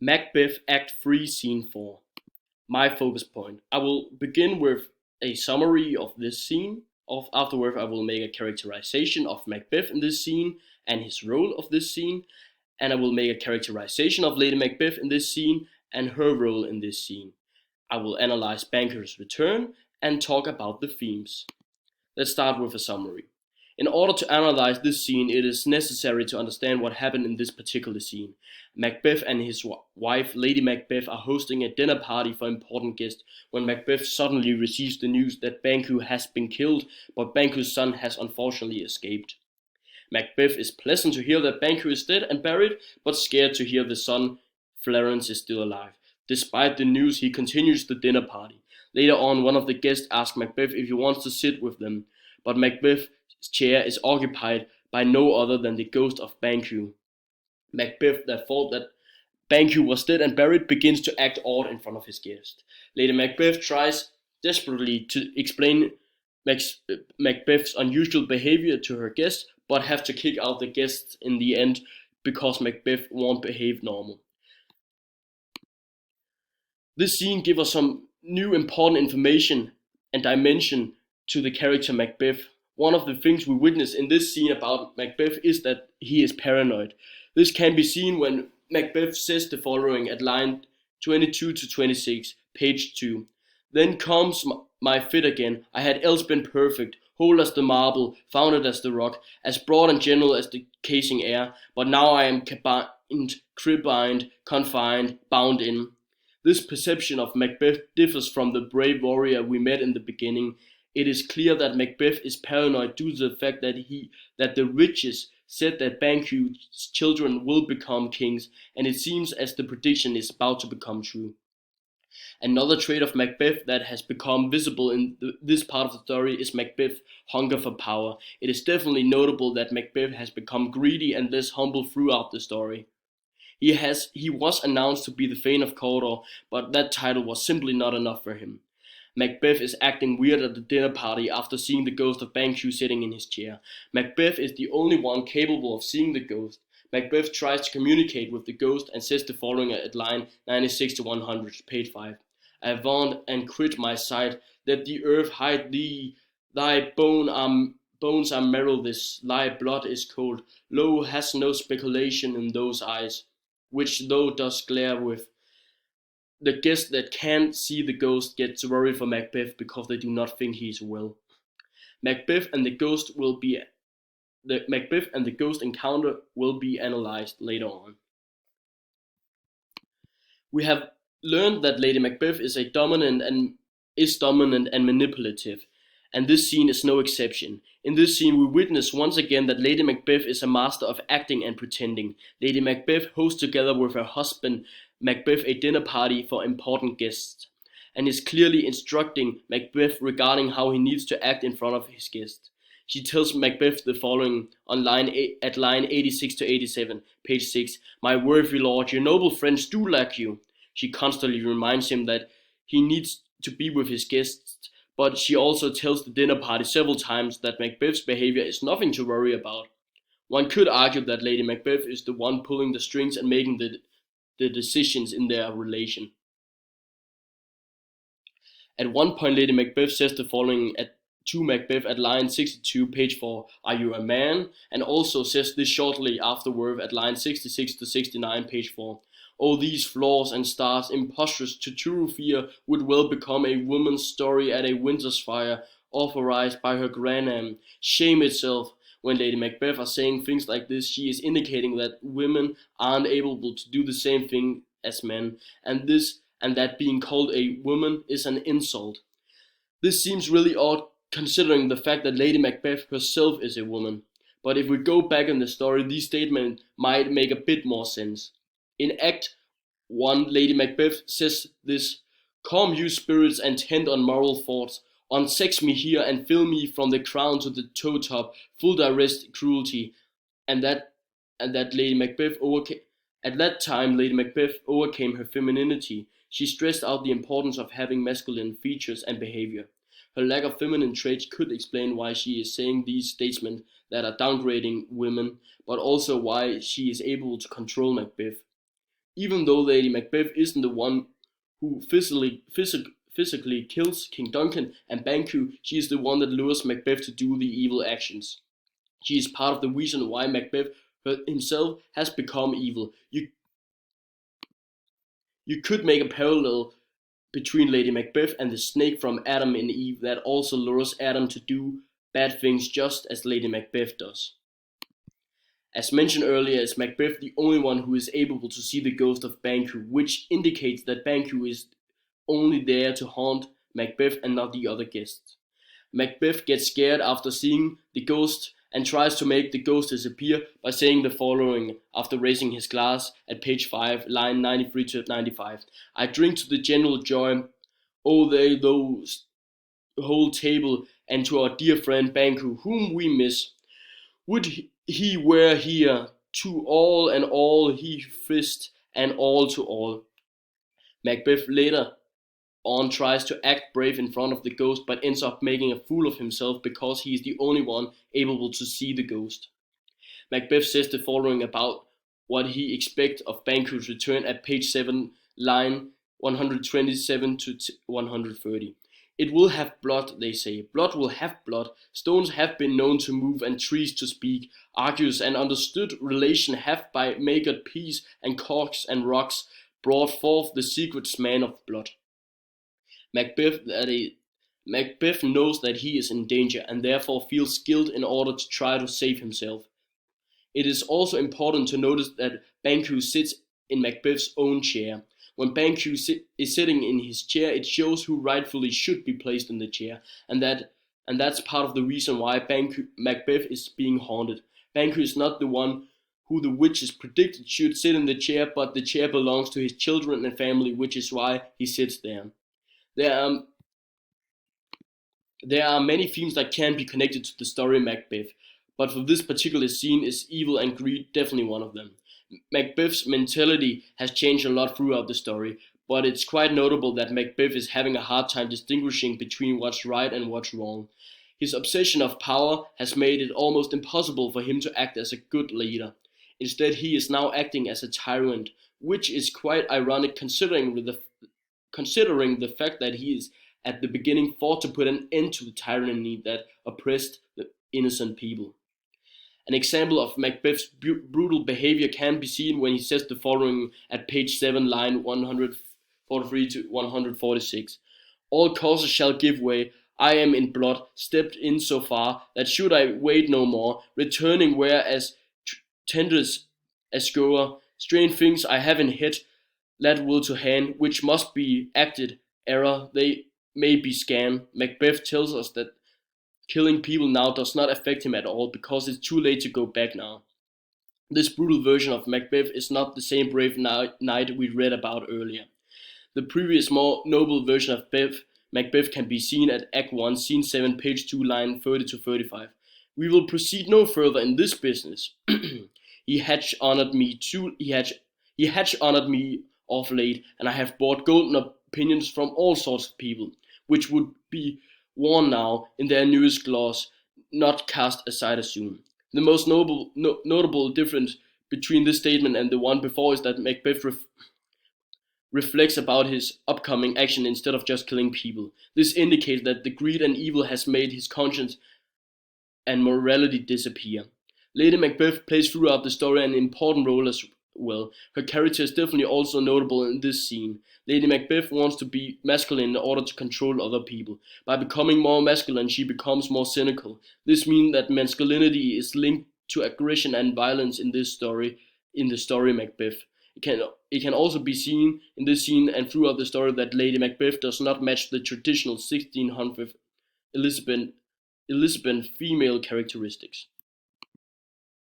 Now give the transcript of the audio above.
Macbeth Act 3 Scene 4. My focus point. I will begin with a summary of this scene. Afterward, I will make a characterization of Macbeth in this scene and his role of this scene, and I will make a characterization of Lady Macbeth in this scene and her role in this scene. I will analyze Banquo's return and talk about the themes. Let's start with a summary. In order to analyze this scene, it is necessary to understand what happened in this particular scene. Macbeth and his wife, Lady Macbeth, are hosting a dinner party for important guests when Macbeth suddenly receives the news that Banquo has been killed, but Banquo's son has unfortunately escaped. Macbeth is pleasant to hear that Banquo is dead and buried, but scared to hear the son, Clarence, is still alive. Despite the news, he continues the dinner party. Later on, one of the guests asks Macbeth if he wants to sit with them, but Macbeth's chair is occupied by no other than the ghost of Banquo. Macbeth, that thought that Banquo was dead and buried, begins to act odd in front of his guest. Lady Macbeth tries desperately to explain Macbeth's unusual behavior to her guest, but have to kick out the guests in the end because Macbeth won't behave normal. This scene gives us some new important information and dimension to the character Macbeth. One of the things we witness in this scene about Macbeth is that he is paranoid. This can be seen when Macbeth says the following at line 22 to 26, page 2. Then comes my fit again. I had else been perfect, whole as the marble, founded as the rock, as broad and gentle as the casing air, but now I am cribined, confined, bound in. This perception of Macbeth differs from the brave warrior we met in the beginning. It is clear that Macbeth is paranoid due to the fact that the witches said that Banquo's children will become kings, and it seems as the prediction is about to become true. Another trait of Macbeth that has become visible in this part of the story is Macbeth's hunger for power. It is definitely notable that Macbeth has become greedy and less humble throughout the story. He was announced to be the Thane of Cawdor, but that title was simply not enough for him. Macbeth is acting weird at the dinner party after seeing the ghost of Banquo sitting in his chair. Macbeth is the only one capable of seeing the ghost. Macbeth tries to communicate with the ghost and says the following at line 96 to 100, page 5. I vaunt and quit my sight, that the earth hide thee, thy bones are marrow, thy blood is cold. Lo, has no speculation in those eyes, which thou dost glare with. The guests that can't see the ghost get worried for Macbeth because they do not think he is well. Macbeth and the ghost will be the Macbeth and the ghost encounter will be analyzed later on. We have learned that Lady Macbeth is dominant and manipulative, and this scene is no exception. In this scene, we witness once again that Lady Macbeth is a master of acting and pretending. Lady Macbeth hosts together with her husband Macbeth a dinner party for important guests, and is clearly instructing Macbeth regarding how he needs to act in front of his guests. She tells Macbeth the following at line 86 to 87, page 6. My worthy lord, your noble friends do lack you. She constantly reminds him that he needs to be with his guests, but she also tells the dinner party several times that Macbeth's behavior is nothing to worry about. One could argue that Lady Macbeth is the one pulling the strings and making the decisions in their relation. At one point, Lady Macbeth says the following to Macbeth at line 62, page 4, are you a man? And also says this shortly afterward at line 66 to 69, page 4. Oh, these flaws and stars, impostors to true fear, would well become a woman's story at a winter's fire, authorized by her grandam. Shame itself. When Lady Macbeth are saying things like this, she is indicating that women aren't able to do the same thing as men, and that being called a woman is an insult. This seems really odd considering the fact that Lady Macbeth herself is a woman. But if we go back in the story, these statements might make a bit more sense. In Act 1, Lady Macbeth says this, calm you spirits and tend on moral thoughts, unsex me here and fill me from the crown to the toe top, full direst cruelty, and that Lady Macbeth overcame. At that time, Lady Macbeth overcame her femininity. She stressed out the importance of having masculine features and behavior. Her lack of feminine traits could explain why she is saying these statements that are downgrading women, but also why she is able to control Macbeth. Even though Lady Macbeth isn't the one who physically kills King Duncan and Banquo, she is the one that lures Macbeth to do the evil actions. She is part of the reason why Macbeth himself has become evil. You could make a parallel between Lady Macbeth and the snake from Adam and Eve that also lures Adam to do bad things just as Lady Macbeth does. As mentioned earlier, is Macbeth the only one who is able to see the ghost of Banquo, which indicates that Banquo is only there to haunt Macbeth and not the other guests. Macbeth gets scared after seeing the ghost and tries to make the ghost disappear by saying the following after raising his glass at page 5, line 93 to 95. I drink to the general joy, oh they those whole table, and to our dear friend Banquo, whom we miss. Would he were here, to all he fist, and all to all. Macbeth later on tries to act brave in front of the ghost but ends up making a fool of himself because he is the only one able to see the ghost. Macbeth says the following about what he expects of Banquo's return at page 7, line 127 to 130. It will have blood, they say. Blood will have blood. Stones have been known to move and trees to speak. Argues and understood relation have by maker peace and corks and rocks brought forth the secrets man of blood. Macbeth knows that he is in danger and therefore feels guilt in order to try to save himself. It is also important to notice that Banquo sits in Macbeth's own chair. When Banquo is sitting in his chair, it shows who rightfully should be placed in the chair, and that's part of the reason why Macbeth is being haunted. Banquo is not the one who the witches predicted should sit in the chair, but the chair belongs to his children and family, which is why he sits there. There are many themes that can be connected to the story Macbeth, but for this particular scene is evil and greed definitely one of them. Macbeth's mentality has changed a lot throughout the story, but it's quite notable that Macbeth is having a hard time distinguishing between what's right and what's wrong. His obsession of power has made it almost impossible for him to act as a good leader. Instead, he is now acting as a tyrant, which is quite ironic considering the fact that he is at the beginning fought to put an end to the tyranny that oppressed the innocent people. An example of Macbeth's brutal behavior can be seen when he says the following at page 7, line 143 to 146. All causes shall give way. I am in blood, stepped in so far, that should I wait no more, returning where as tenders as goer, strange things I have in head, that will to hand, which must be acted, error, they may be scanned. Macbeth tells us that killing people now does not affect him at all because it's too late to go back now. This brutal version of Macbeth is not the same brave knight we read about earlier. The previous more noble version of Macbeth can be seen at Act 1, Scene 7, page 2, line 30 to 35. We will proceed no further in this business. He hath honored me of late, and I have bought golden opinions from all sorts of people, which would be worn now in their newest gloss, not cast aside as soon. The most notable difference between this statement and the one before is that Macbeth reflects about his upcoming action instead of just killing people. This indicates that the greed and evil has made his conscience and morality disappear. Lady Macbeth plays throughout the story an important role as well. Her character is definitely also notable in this scene. Lady Macbeth wants to be masculine in order to control other people. By becoming more masculine, she becomes more cynical. This means that masculinity is linked to aggression and violence in the story Macbeth. It can also be seen in this scene and throughout the story that Lady Macbeth does not match the traditional 1600 Elizabethan female characteristics.